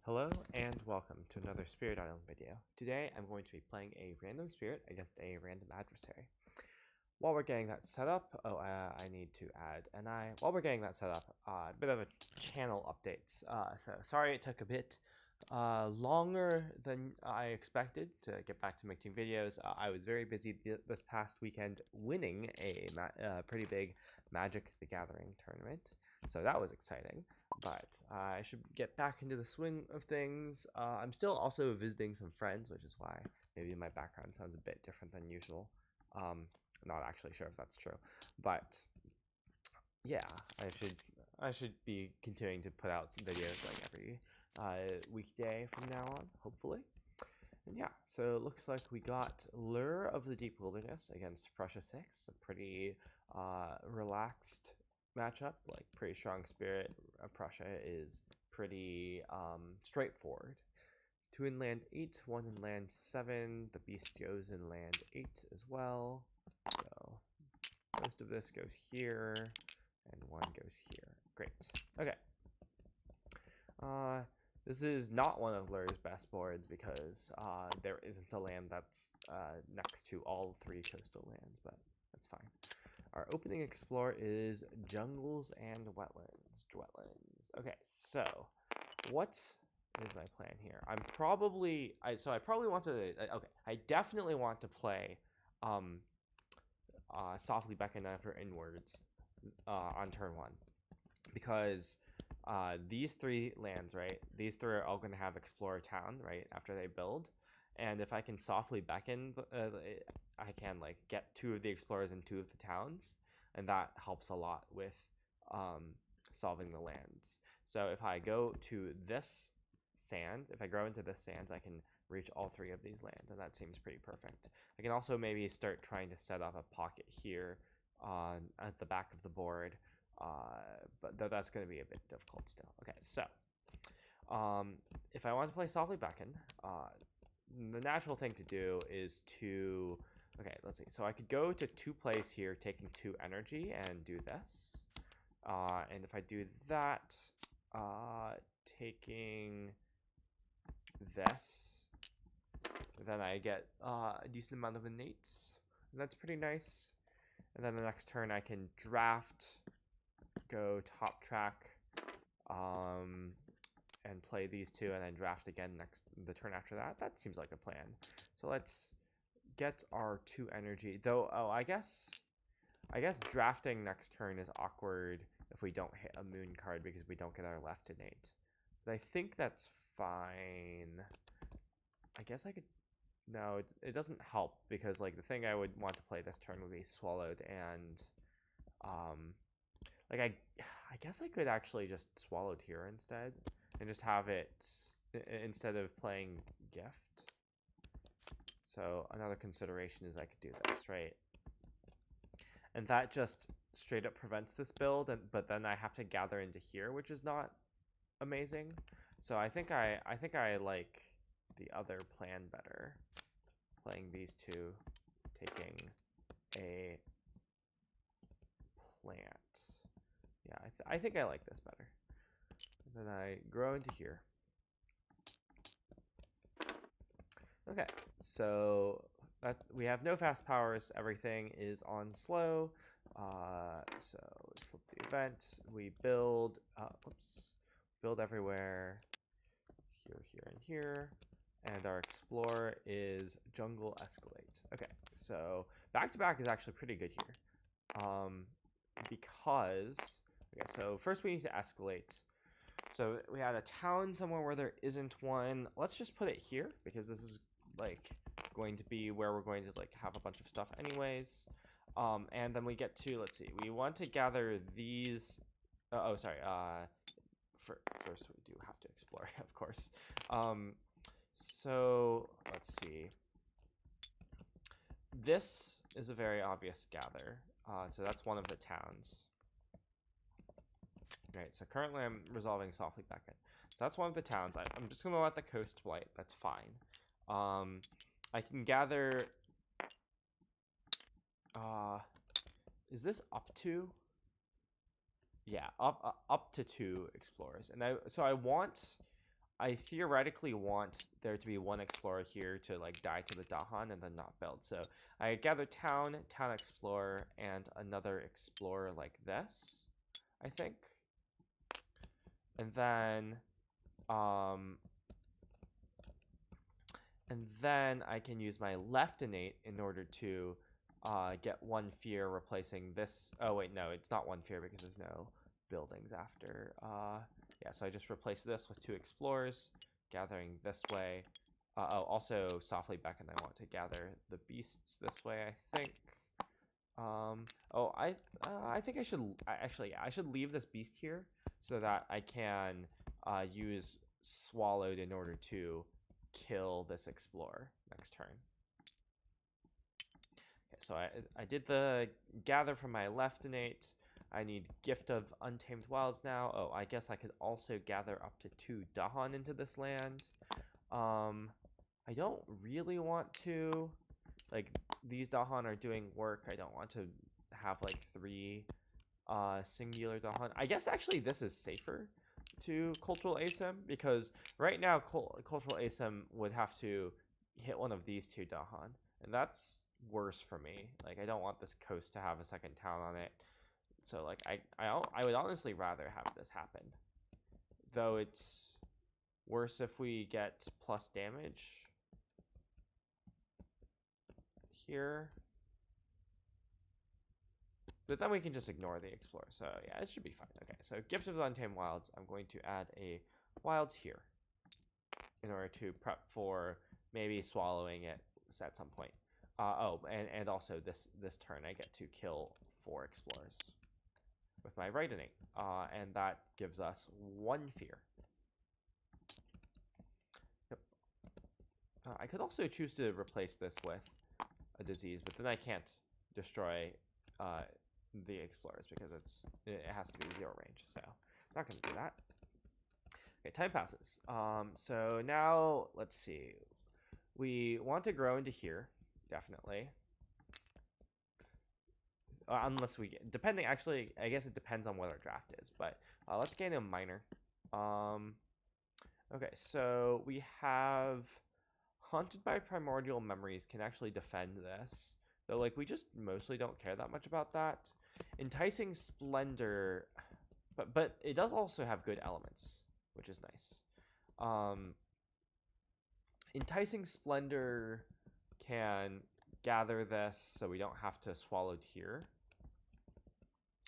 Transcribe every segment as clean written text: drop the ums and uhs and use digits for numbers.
Hello and welcome to another Spirit Island video. Today I'm going to be playing a random spirit against a random adversary. While we're getting that set up, I need to add while we're getting that set up, a bit of a channel updates. So sorry it took a bit longer than I expected to get back to making videos. I was very busy this past weekend winning a pretty big Magic the Gathering tournament, so that was exciting. But I should get back into the swing of things. I'm still also visiting some friends, which is why maybe my background sounds a bit different than usual. Not actually sure if that's true, but yeah, I should be continuing to put out videos like every weekday from now on, hopefully. And yeah, so it looks like we got Lure of the Deep Wilderness against Prussia 6, a pretty relaxed matchup, like pretty strong spirit. Prussia is pretty straightforward. 2 in land 8, 1 in land 7. The beast goes in land 8 as well. So most of this goes here, and 1 goes here. Great. Okay. This is not one of Lure's best boards because there isn't a land that's next to all 3 coastal lands, but that's fine. Our opening explore is jungles and wetlands. Okay, so what is my plan here? I probably want to. Okay, I definitely want to play softly beckon ever inwards on turn 1 because these 3 lands, right? These 3 are all going to have explore town, right, after they build. And if I can softly beckon, I can like get 2 of the explorers and 2 of the towns, and that helps a lot with solving the lands. So if I go to this sand, if I grow into this sands, I can reach all 3 of these lands, and that seems pretty perfect. I can also maybe start trying to set up a pocket here at the back of the board, but that's going to be a bit difficult still. Okay, so if I want to play softly beckon, the natural thing to do is to, okay, let's see. So I could go to 2 plays here, taking 2 energy and do this. And if I do that, taking this, then I get a decent amount of innates. And that's pretty nice. And then the next turn I can draft, go top track, and play these 2 and then draft again the turn after that. That seems like a plan. So let's get our 2 energy. Though, I guess drafting next turn is awkward if we don't hit a moon card because we don't get our left innate. But I think that's fine. I guess I could. No, it doesn't help because like the thing I would want to play this turn would be swallowed, and like I guess I could actually just swallowed here instead and just have it instead of playing gift. So another consideration is I could do this, right? And that just straight up prevents this build, but then I have to gather into here, which is not amazing. So I think I like the other plan better. Playing these 2, taking a plant. Yeah, I think I like this better. And then I grow into here. Okay, so we have no fast powers. Everything is on slow. So we flip the event. We build. Build everywhere. Here, and here. And our explore is jungle escalate. Okay, so back to back is actually pretty good here. Because okay, so first we need to escalate. So we had a town somewhere where there isn't one. Let's just put it here because this is like going to be where we're going to like have a bunch of stuff anyways. And then we get to, let's see, we want to gather these. First we do have to explore, of course. So let's see. This is a very obvious gather. So that's one of the towns. Right, so currently I'm resolving softly beckon. So that's one of the towns. I'm just going to let the coast blight. That's fine. I can gather... is this up to? Yeah, up to 2 explorers. And so I want I theoretically want there to be one explorer here to like die to the Dahan and then not build. So I gather town explorer, and another explorer like this, I think. And then I can use my left innate in order to get one fear replacing this. Oh wait, no, it's not one fear because there's no buildings after. Yeah, so I just replace this with 2 explorers, gathering this way. Oh, also softly beckon. I want to gather the beasts this way, I think. Oh, I think I should actually, yeah, I should leave this beast here so that I can use swallowed in order to kill this explorer next turn. Okay, so I did the gather from my left innate. I need Gift of Untamed Wilds now. Oh, I guess I could also gather up to 2 Dahan into this land. I don't really want to. Like, these Dahan are doing work. I don't want to have like 3 singular Dahan. I guess actually this is safer to Cultural ASIM because right now Cultural ASIM would have to hit one of these 2 Dahan, and that's worse for me. Like, I don't want this coast to have a second town on it. So like I would honestly rather have this happen. Though it's worse if we get plus damage here. But then we can just ignore the explorer. So yeah, it should be fine. Okay, so Gift of the Untamed Wilds. I'm going to add a wilds here in order to prep for maybe swallowing it at some point. Oh, and also this turn I get to kill 4 explorers with my right innate. And that gives us 1 fear. Yep. I could also choose to replace this with a disease, but then I can't destroy the explorers because it has to be 0 range, so not going to do that. Okay, time passes. So now let's see. We want to grow into here, definitely. Unless we get, depending, actually, I guess it depends on what our draft is, but let's gain a minor. Okay, so we have Haunted by Primordial Memories can actually defend this. Though, like, we just mostly don't care that much about that. Enticing Splendor, but it does also have good elements, which is nice. Enticing Splendor can gather this, so we don't have to swallow here.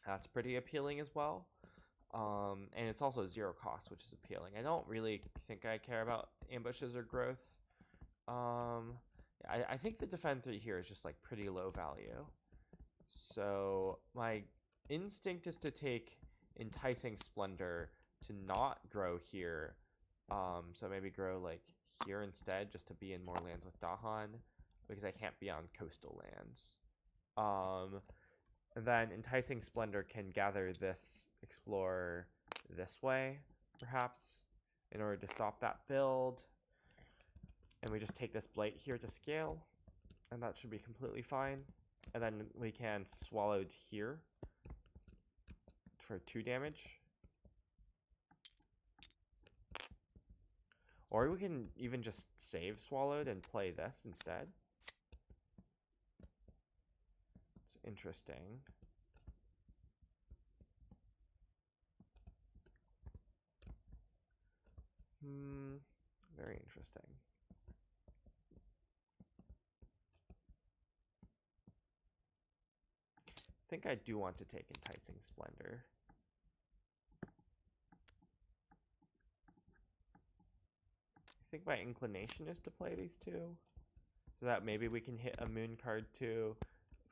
That's pretty appealing as well. And it's also 0 cost, which is appealing. I don't really think I care about ambushes or growth. I think the defend 3 here is just like pretty low value. So my instinct is to take Enticing Splendor to not grow here. So maybe grow like here instead, just to be in more lands with Dahan, because I can't be on coastal lands. And then Enticing Splendor can gather this Explorer this way, perhaps, in order to stop that build. And we just take this Blight here to scale, and that should be completely fine. And then we can Swallowed here for 2 damage. Or we can even just save Swallowed and play this instead. It's interesting. Very interesting. I think I do want to take Enticing Splendor. I think my inclination is to play these 2, so that maybe we can hit a moon card to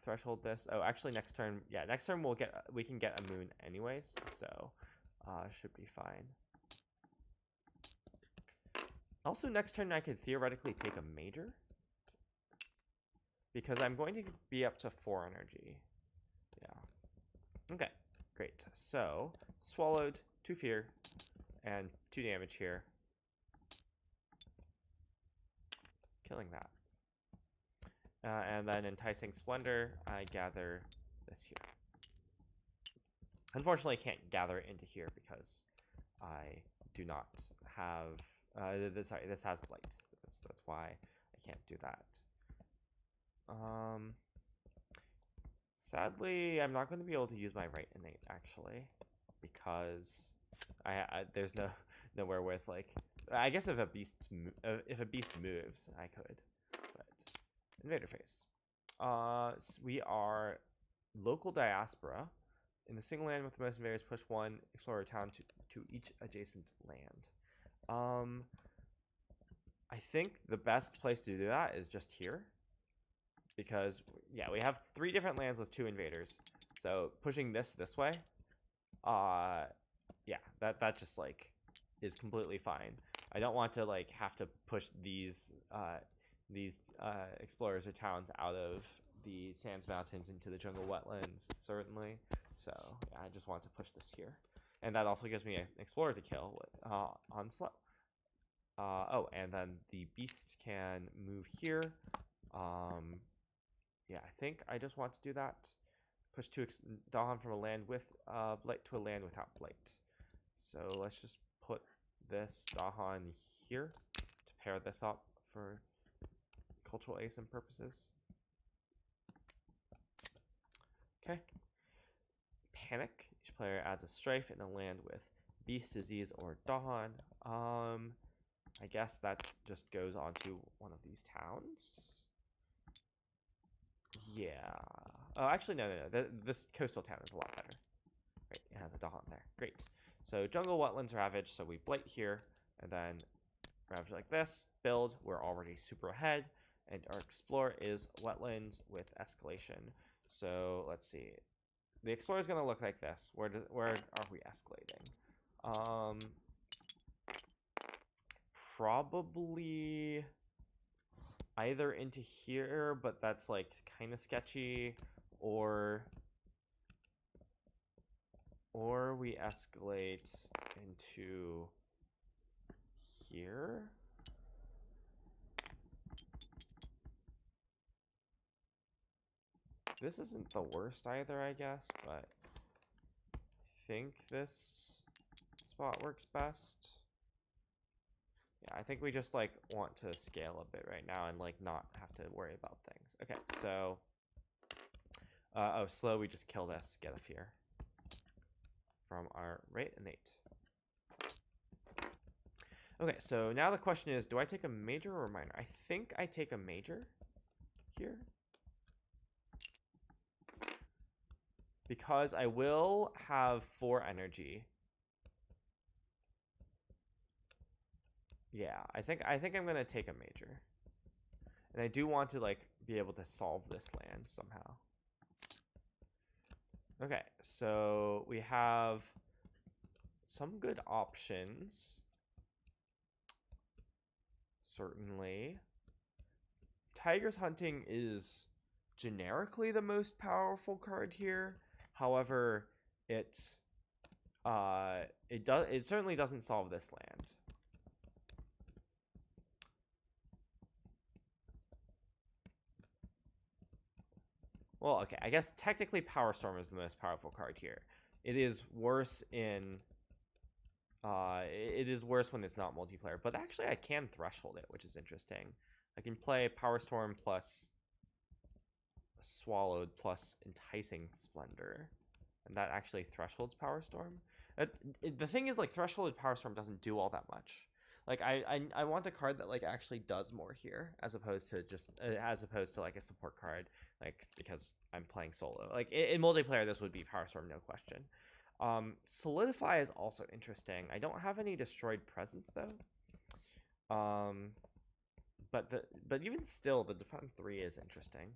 threshold this. Oh, actually next turn, yeah, next turn we can get a moon anyways, so should be fine. Also, next turn I could theoretically take a major, because I'm going to be up to 4 energy. Yeah. Okay, great. So, Swallowed, 2 fear, and 2 damage here. Killing that. And then Enticing Splendor, I gather this here. Unfortunately, I can't gather it into here because I do not have Sorry, this has blight. That's why I can't do that. Sadly, I'm not going to be able to use my right innate actually, because there's nowhere with like. I guess if a beast moves, I could. But invader phase. So we are local diaspora. In the single land with the most invaders, push one explorer town to each adjacent land. I think the best place to do that is just here. Because, yeah, we have 3 different lands with 2 invaders. So, pushing this way, yeah, that just, like, is completely fine. I don't want to, like, have to push these explorers or towns out of the Sands Mountains into the jungle wetlands, certainly. So, yeah, I just want to push this here. And that also gives me an explorer to kill on slow. Oh, and then the beast can move here. Yeah, I think I just want to do that. Push Dahan from a land with blight to a land without blight. So let's just put this Dahan here to pair this up for cultural ASIM purposes. Okay. Panic. Each player adds a strife in a land with beast, disease, or Dahan. I guess that just goes onto one of these towns. Yeah. Oh, actually, no. This coastal town is a lot better. Right, it has a Dahan there. Great. So jungle wetlands ravage. So we blight here, and then ravage like this. Build. We're already super ahead, and our explore is wetlands with escalation. So let's see. The explorer is gonna look like this. Where are we escalating? Probably either into here, but that's like kind of sketchy, or we escalate into here. This isn't the worst either, I guess, but I think this spot works best. Yeah, I think we just like want to scale a bit right now and like not have to worry about things. Okay, so oh, slow, we just kill this, get a fear from our right innate. Okay, so now the question is, do I take a major or a minor? I think I take a major here, because I will have 4 energy. Yeah, I think I'm gonna take a major, and I do want to like be able to solve this land somehow. Okay, so we have some good options. Certainly, Tiger's Hunting is generically the most powerful card here. However, it certainly doesn't solve this land. Well, okay, I guess technically Power Storm is the most powerful card here. It is worse in it is worse when it's not multiplayer, but actually I can threshold it, which is interesting. I can play Power Storm plus Swallowed plus Enticing Splendor, and that actually thresholds Power Storm. The thing is, like, thresholded Power Storm doesn't do all that much. Like, I want a card that like actually does more here, as opposed to like a support card, like, because I'm playing solo. Like in multiplayer, this would be Power Storm, no question. Solidify is also interesting. I don't have any destroyed presence though. But even still, the defend 3 is interesting.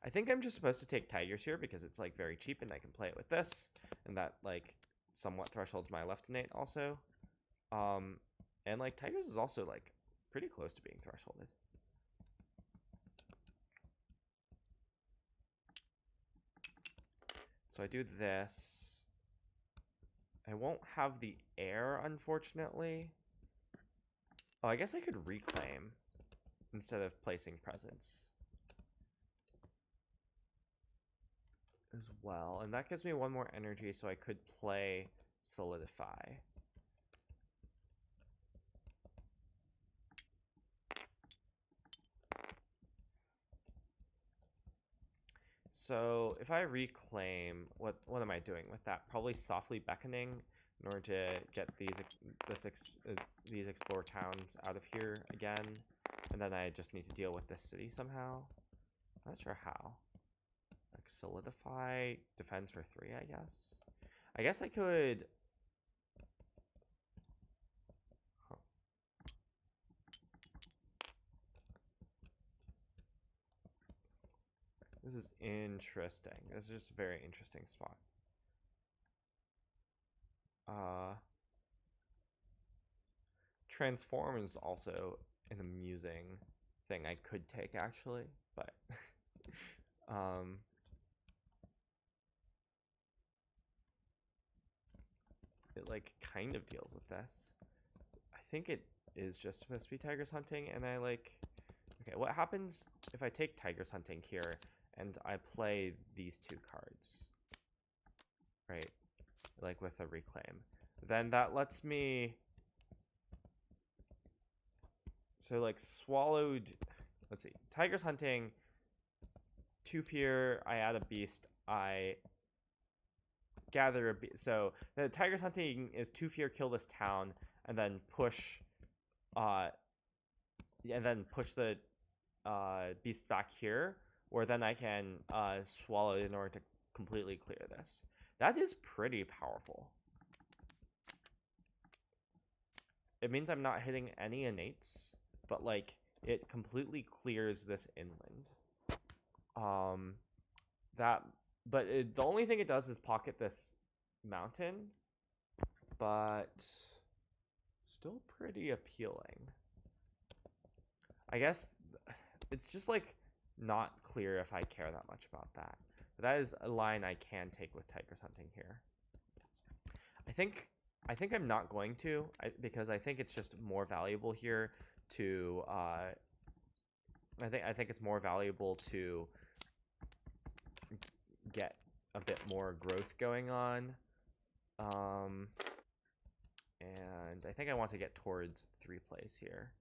I think I'm just supposed to take Tigers here because it's like very cheap and I can play it with this, and that like somewhat thresholds my left innate also. And like Tigers is also like pretty close to being thresholded. So I do this. I won't have the air, unfortunately. Oh, I guess I could reclaim instead of placing presence as well. And that gives me 1 more energy, so I could play Solidify. So if I reclaim, what am I doing with that? Probably softly beckoning in order to get these explore towns out of here again, and then I just need to deal with this city somehow. I'm not sure how. Like solidify defense for 3, I guess. I guess I could. Huh. This is interesting. This is just a very interesting spot. Transform is also an amusing thing I could take actually, but it like kind of deals with this. I think it is just supposed to be Tigers Hunting, and I like. Okay, what happens if I take Tigers Hunting here and I play these 2 cards, right? Like with a reclaim, then that lets me. So like swallowed. Let's see, Tigers Hunting. 2 fear. I add a beast. I gather a beast. So the Tigers Hunting is 2 fear. Kill this town, and then push. And then push the beast back here, or then I can swallow it in order to completely clear this. That is pretty powerful. It means I'm not hitting any innates, but like it completely clears this inland. The only thing it does is pocket this mountain, but still pretty appealing. I guess it's just like not clear if I care that much about that. But that is a line I can take with Tigers Hunting here. I think I'm not going to, because I think it's just more valuable here to. I think it's more valuable to get a bit more growth going on. And I think I want to get towards 3 plays here.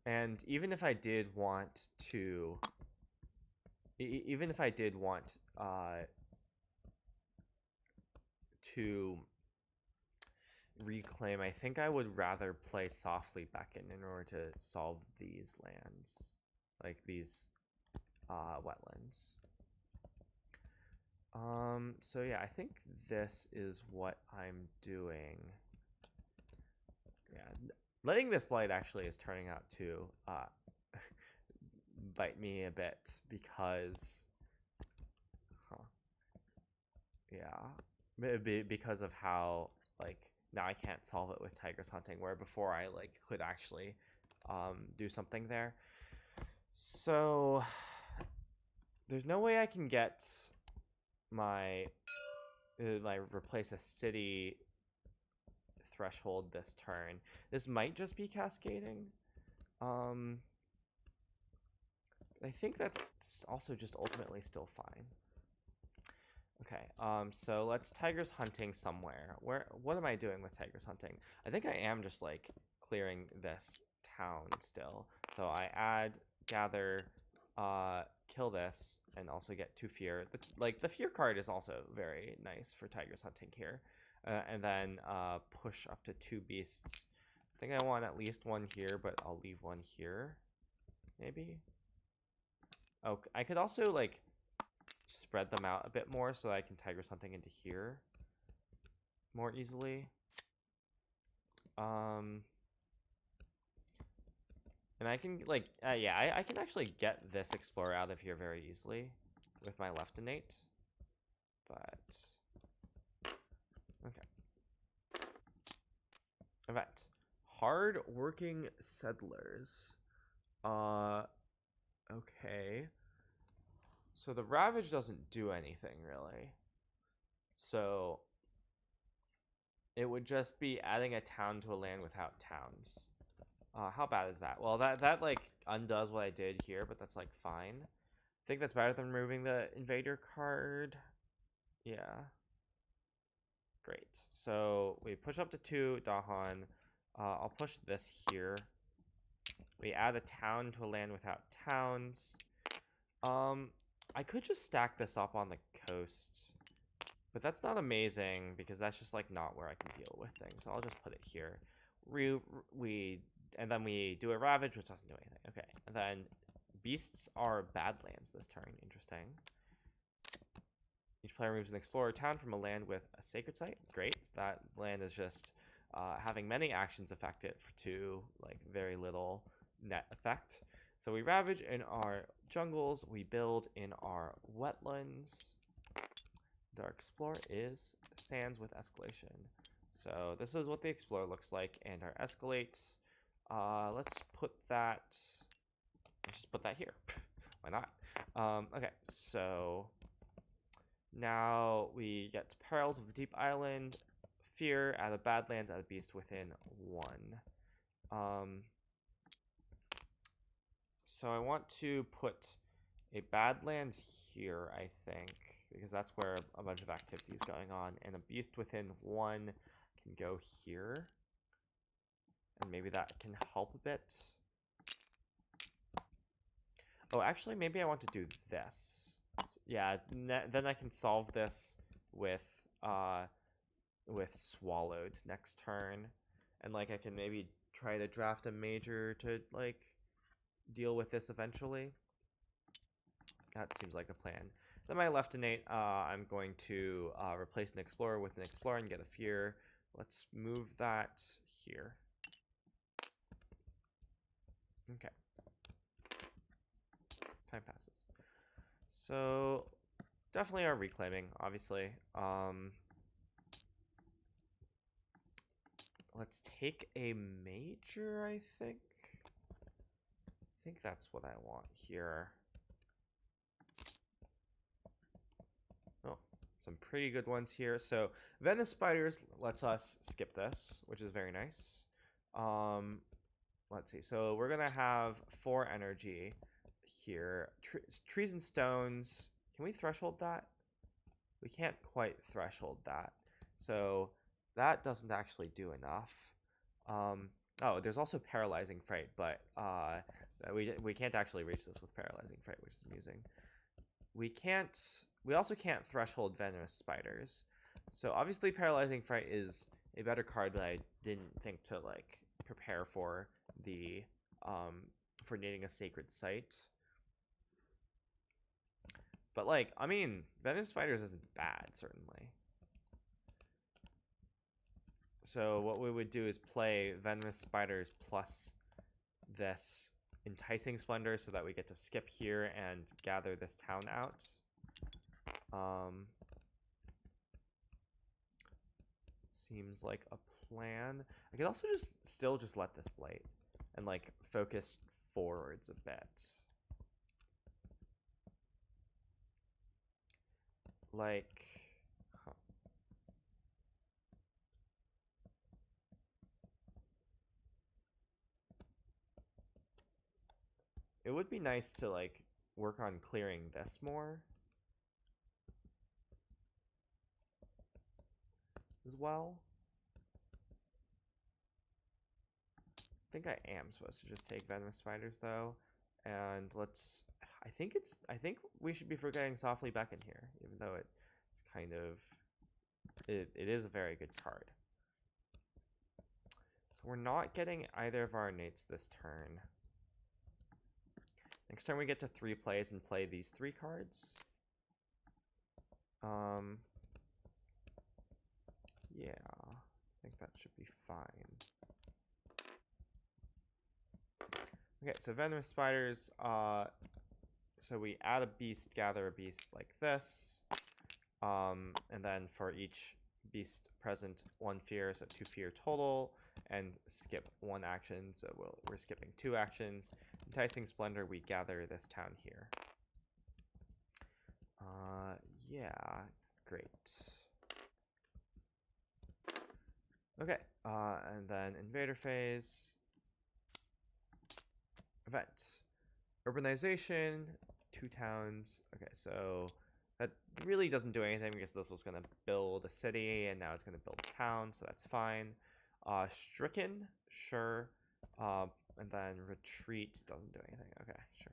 And even if I did want to, to reclaim, I think I would rather play softly beckon in order to solve these lands, like these wetlands. So yeah, I think this is what I'm doing. Yeah, letting this blight actually is turning out to bite me a bit because, yeah, because of how like now I can't solve it with Tigers Hunting, where before I like could actually do something there. So there's no way I can get my like replace a city threshold this turn. This might just be cascading. I think that's also just ultimately still fine. Okay, so let's Tigers Hunting somewhere. What am I doing with Tigers Hunting? I think I am just like clearing this town still. So I add, gather, kill this, and also get 2 fear. Like the fear card is also very nice for Tigers Hunting here. And then push up to 2 beasts. I think I want at least 1 here, but I'll leave 1 here, maybe. Oh, I could also like spread them out a bit more so I can Tigers Hunting into here more easily. And I can like, yeah, I can actually get this Explorer out of here very easily with my left innate. But okay. Event. Hard-working settlers. Okay. So the Ravage doesn't do anything, really. So it would just be adding a town to a land without towns. How bad is that? Well, that like undoes what I did here, but that's like fine. I think that's better than removing the Invader card. Yeah. Great. So we push up to 2, Dahan. I'll push this here. We add a town to a land without towns. I could just stack this up on the coast, but that's not amazing because that's just like not where I can deal with things. So I'll just put it here. And then we do a ravage, which doesn't do anything. Okay, and then beasts are badlands this turn. Interesting. Each player moves an explorer town from a land with a sacred site. Great. That land is just having many actions affect it to like very little net effect. So we ravage in our jungles. We build in our wetlands. Our explorer is sands with escalation. So this is what the explorer looks like, and our escalate. Let's just put that here. Why not? Okay, so now we get Perils of the Deep Island, Fear, add a Badlands, add a Beast within 1. So I want to put a Badlands here, I think, because that's where a bunch of activity is going on, and a Beast within 1 can go here, and maybe that can help a bit. Oh, actually, maybe I want to do this. Yeah, then I can solve this with Swallowed next turn, and like I can maybe try to draft a major to like deal with this eventually. That seems like a plan. Then my left innate, I'm going to replace an explorer with an explorer and get a fear. Let's move that here. Okay. Time passes. So definitely are reclaiming, obviously. Let's take a major, I think. I think that's what I want here. Oh, some pretty good ones here. So Venice Spiders lets us skip this, which is very nice. Let's see. So we're going to have 4 energy here. Trees and stones. Can we threshold that? We can't quite threshold that. So that doesn't actually do enough. Oh, there's also Paralyzing Fright, but we can't actually reach this with Paralyzing Fright, which is amusing. We also can't threshold Venomous Spiders. So obviously Paralyzing Fright is a better card that I didn't think to like prepare for the for needing a Sacred Site. But like, I mean, Venomous Spiders isn't bad, certainly. So what we would do is play Venomous Spiders plus this Enticing Splendor so that we get to skip here and gather this town out. Seems like a plan. I could also still let this Blight and like focus forwards a bit. Like, huh. It would be nice to like work on clearing this more as well. I think I am supposed to just take Venomous Spiders though, and let's. I think we should be forgetting Softly Beckon here, even though it's kind of it is a very good card. So we're not getting either of our innates this turn. Next turn we get to 3 plays and play these 3 cards. Yeah, I think that should be fine. Okay, so Venomous Spiders, so we add a beast, gather a beast like this, and then for each beast present, 1 fear, so 2 fear total, and skip 1 action, so we're skipping 2 actions. Enticing Splendor, we gather this town here. Yeah, great. Okay, and then Invader Phase. Event. Urbanization, 2 towns. Okay, so that really doesn't do anything because this was going to build a city and now it's going to build a town, so that's fine. Stricken, sure. And then retreat doesn't do anything. Okay, sure.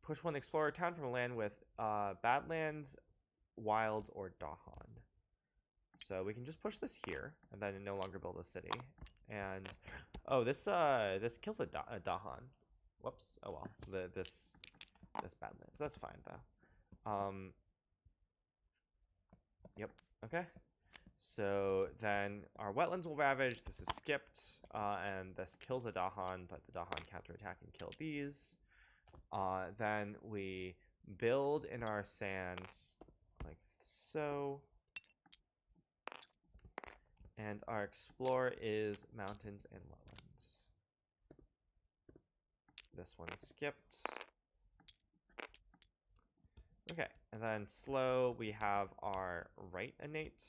Push one explorer town from a land with Badlands, Wilds, or Dahan. So we can just push this here, and then no longer build a city. And oh, this kills a Dahan. Whoops. Oh well. This Badlands. That's fine though. Yep. Okay. So then our wetlands will ravage. This is skipped, and this kills a Dahan, but the Dahan counterattack and kill these. Then we build in our sands like so. And our explore is mountains and wetlands. This one is skipped. Okay, and then slow, we have our right innate.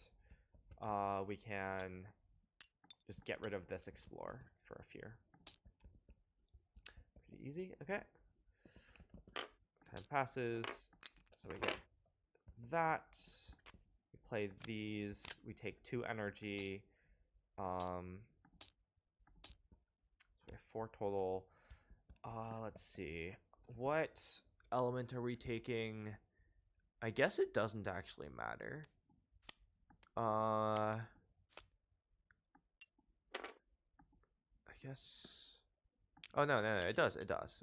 We can just get rid of this explore for a fear. Pretty easy. Okay. Time passes, so we get that. We play these. We take 2 energy. So we have 4 total. Let's see. What element are we taking? I guess it doesn't actually matter. I guess. Oh no, it does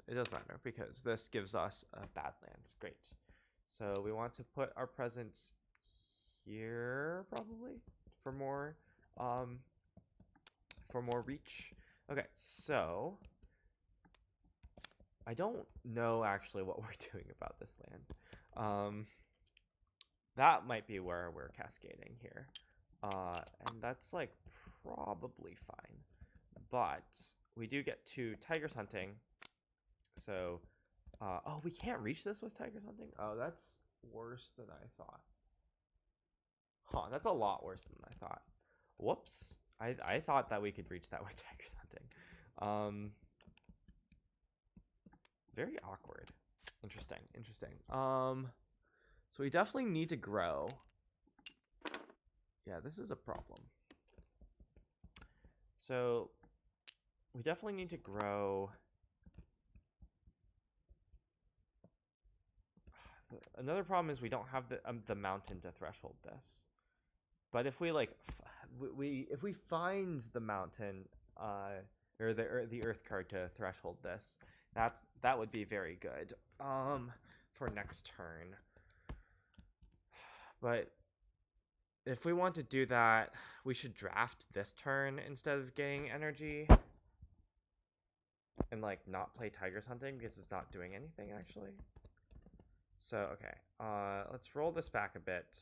matter because this gives us Badlands. Great. So we want to put our presence here probably for more reach. Okay, so I don't know actually what we're doing about this land. That might be where we're cascading here. And that's like probably fine. But we do get 2 tigers hunting. So, oh, we can't reach this with tigers hunting? Oh, that's worse than I thought. Huh, that's a lot worse than I thought. Whoops. I thought that we could reach that with tigers hunting. Very awkward. Interesting. So we definitely need to grow. Yeah, this is a problem. So we definitely need to grow. Another problem is we don't have the mountain to threshold this. But if we like, if we find the mountain, or the earth card to threshold this, that would be very good. For next turn. But if we want to do that, we should draft this turn instead of getting energy. And like not play Tigers Hunting because it's not doing anything actually. So okay, let's roll this back a bit.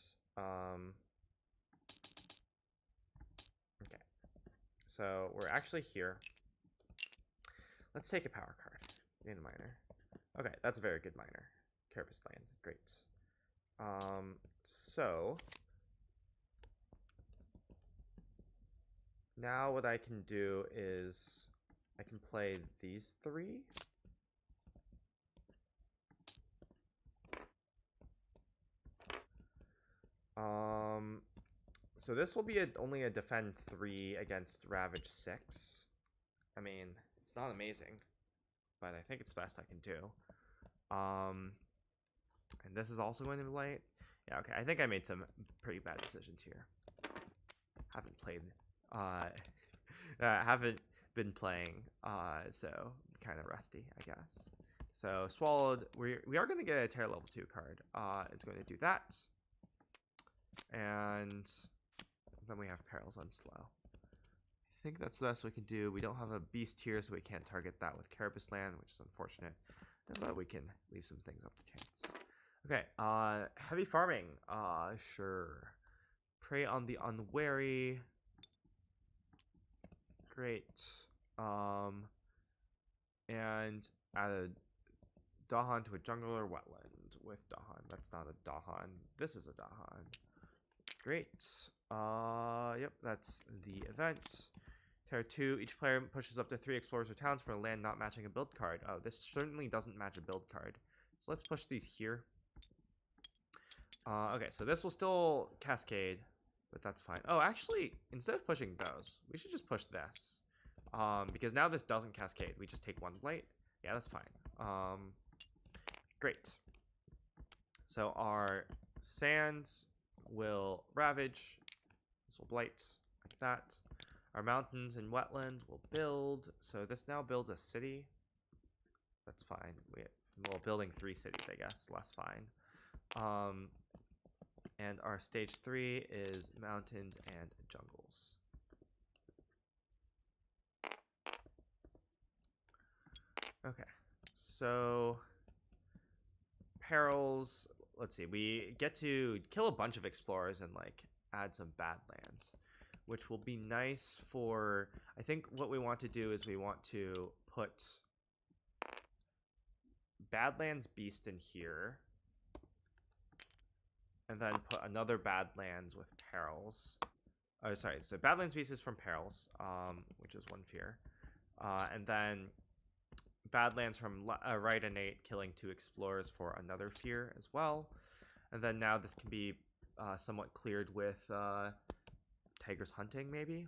Okay, so we're actually here. Let's take a power card. Gain a miner. Okay, that's a very good miner. Carapace land, great. So now what I can do is I can play these 3. So this will be only a defend 3 against ravage 6. I mean, it's not amazing, but I think it's the best I can do. And this is also going to be light. Yeah, okay. I think I made some pretty bad decisions here. Haven't played, haven't been playing, so kind of rusty, I guess. So swallowed. We are going to get a Terror level 2 card. It's going to do that, and then we have perils on slow. I think that's the best we can do. We don't have a beast here, so we can't target that with Carapace land, which is unfortunate. But we can leave some things up to chance. Okay, heavy farming. Sure. Prey on the unwary. Great. And add a Dahan to a jungle or wetland with Dahan. That's not a Dahan. This is a Dahan. Great. Yep, that's the event. Terror 2, each player pushes up to 3 explorers or towns for a land not matching a build card. Oh, this certainly doesn't match a build card. So let's push these here. Okay, so this will still cascade, but that's fine. Oh, actually, instead of pushing those, we should just push this. Because now this doesn't cascade. We just take 1 blight. Yeah, that's fine. Great. So our sands will ravage. This will blight like that. Our mountains and wetlands will build. So this now builds a city. That's fine. Well, building 3 cities, I guess. Less fine. And our stage 3 is mountains and jungles. Okay. So perils. Let's see. We get to kill a bunch of explorers and like add some badlands, which will be nice for. I think what we want to do is we want to put Badlands Beast in here, and then put another Badlands with Perils. Oh, sorry. So Badlands Beast is from Perils, which is 1 fear, and then Badlands from right innate, killing 2 explorers for another fear as well, and then now this can be somewhat cleared with Tiger's Hunting, maybe.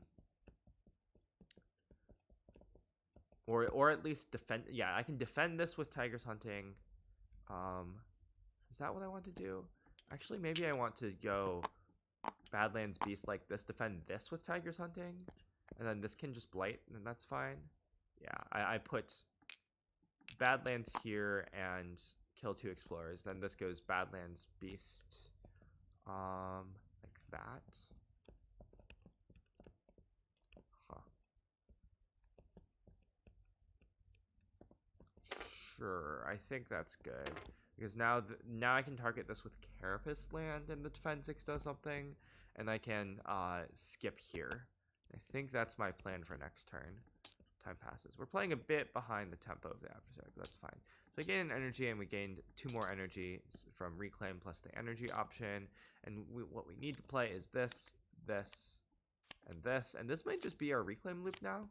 Or at least defend. Yeah, I can defend this with Tiger's Hunting. Is that what I want to do? Actually, maybe I want to go Badlands Beast like this, defend this with Tiger's Hunting, and then this can just blight, and that's fine. Yeah, I put Badlands here and kill 2 explorers. Then this goes Badlands Beast, like that. Sure, I think that's good. Because now I can target this with Carapace Land and the Defend 6 does something. And I can skip here. I think that's my plan for next turn. Time passes. We're playing a bit behind the tempo of the adversary, but that's fine. So we gained energy and we gained 2 more energy from Reclaim plus the energy option. And what we need to play is this, this, and this. And this might just be our Reclaim loop now.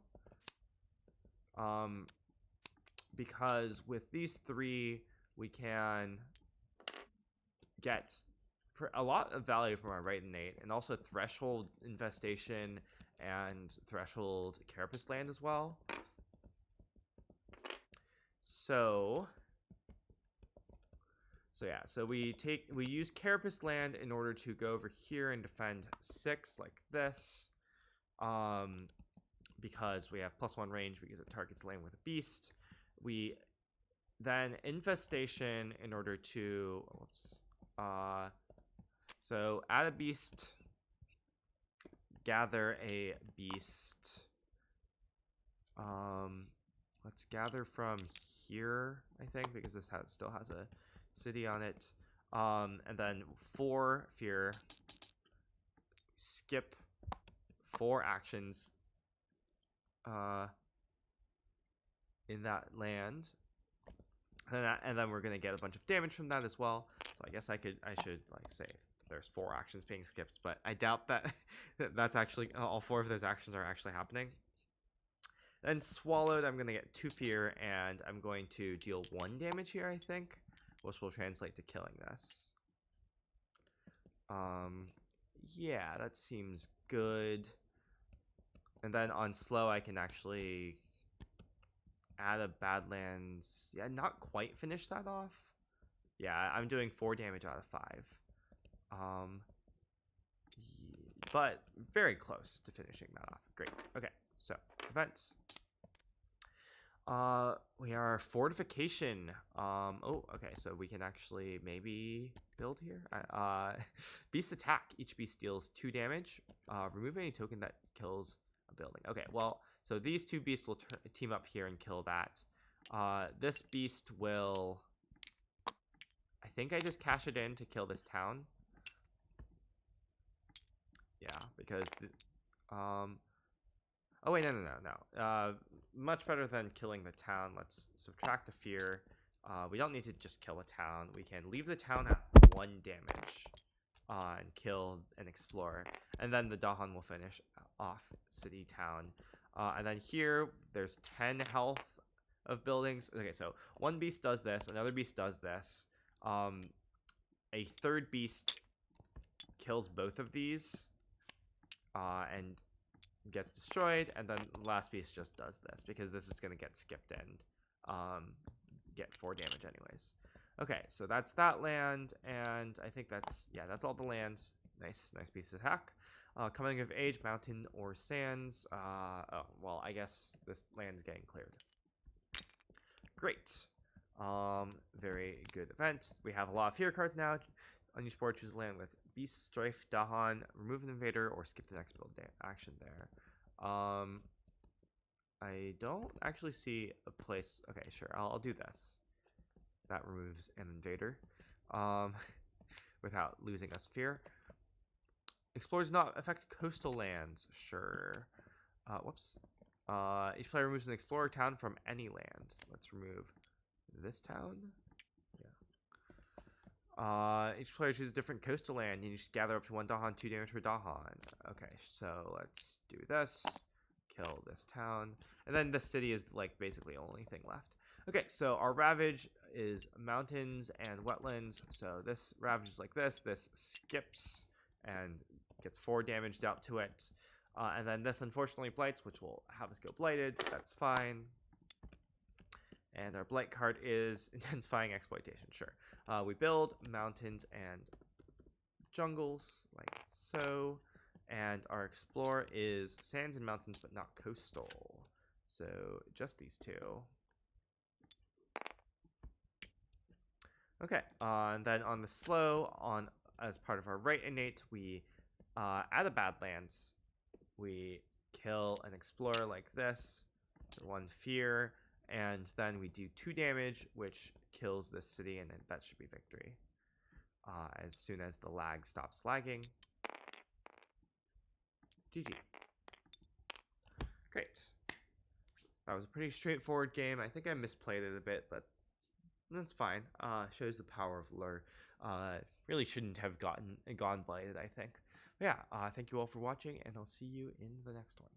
Because with these 3, we can get a lot of value from our right innate, and also Threshold Infestation and Threshold Carapace Land as well. So yeah, so we use Carapace Land in order to go over here and defend 6 like this. Because we have +1 range because it targets land with a beast. We then Infestation in order to so add a beast, gather a beast. Let's gather from here, I think, because this still has a city on it. And then 4 fear, skip 4 actions in that land, and then we're gonna get a bunch of damage from that as well. So I guess I should like say there's 4 actions being skipped, but I doubt that that's actually all 4 of those actions are actually happening. Then Swallowed, I'm gonna get 2 fear, and I'm going to deal 1 damage here, I think, which will translate to killing this. Yeah, that seems good. And then on slow, I can actually add a Badlands. Yeah, not quite finish that off. Yeah, I'm doing 4 damage out of 5. But very close to finishing that off. Great. Okay, so events. We are fortification. Oh, okay, so we can actually maybe build here. Beast attack. Each beast deals 2 damage. Remove any token that kills a building. Okay, well, so these 2 beasts will team up here and kill that. This beast will. I think I just cash it in to kill this town. Yeah, because oh wait, no. Much better than killing the town. Let's subtract a fear. We don't need to just kill a town. We can leave the town at 1 damage and kill an explorer. And then the Dahan will finish off city town. And then here, there's 10 health of buildings. Okay, so 1 beast does this. Another beast does this. A 3rd beast kills both of these. And gets destroyed, and then the last piece just does this, because this is going to get skipped and get 4 damage anyways. Okay, so that's that land, and I think that's all the lands. Nice piece of attack. Coming of age, mountain or sands. Oh, well, I guess this land's getting cleared. Great. Very good event. We have a lot of hero cards now. On your board, choose a land with Beast, Strife, Dahan, remove an invader, or skip the next build action there. I don't actually see a place. Okay, sure, I'll do this. That removes an invader, without losing a sphere. Explore does not affect coastal lands. Sure. Whoops. Each player removes an explorer town from any land. Let's remove this town. Yeah. Each player chooses a different coastal land. You just gather up to 1 Dahan, 2 damage per Dahan. Okay, so let's do this. Kill this town. And then this city is like basically the only thing left. Okay, so our Ravage is mountains and wetlands. So this Ravage is like this. This skips and gets 4 damage dealt to it. And then this unfortunately blights, which will have us go blighted. That's fine. And our blight card is intensifying exploitation. Sure. We build mountains and jungles like so. And our explore is sands and mountains, but not coastal. So just these two. Okay. And then on the slow, as part of our right innate, we add a Badlands. We kill an explorer like this for 1 fear, and then we do 2 damage, which kills this city, and then that should be victory. As soon as the lag stops lagging. GG. Great. That was a pretty straightforward game. I think I misplayed it a bit, but that's fine. Shows the power of lure. Really shouldn't have gone blighted, I think. But yeah, thank you all for watching, and I'll see you in the next one.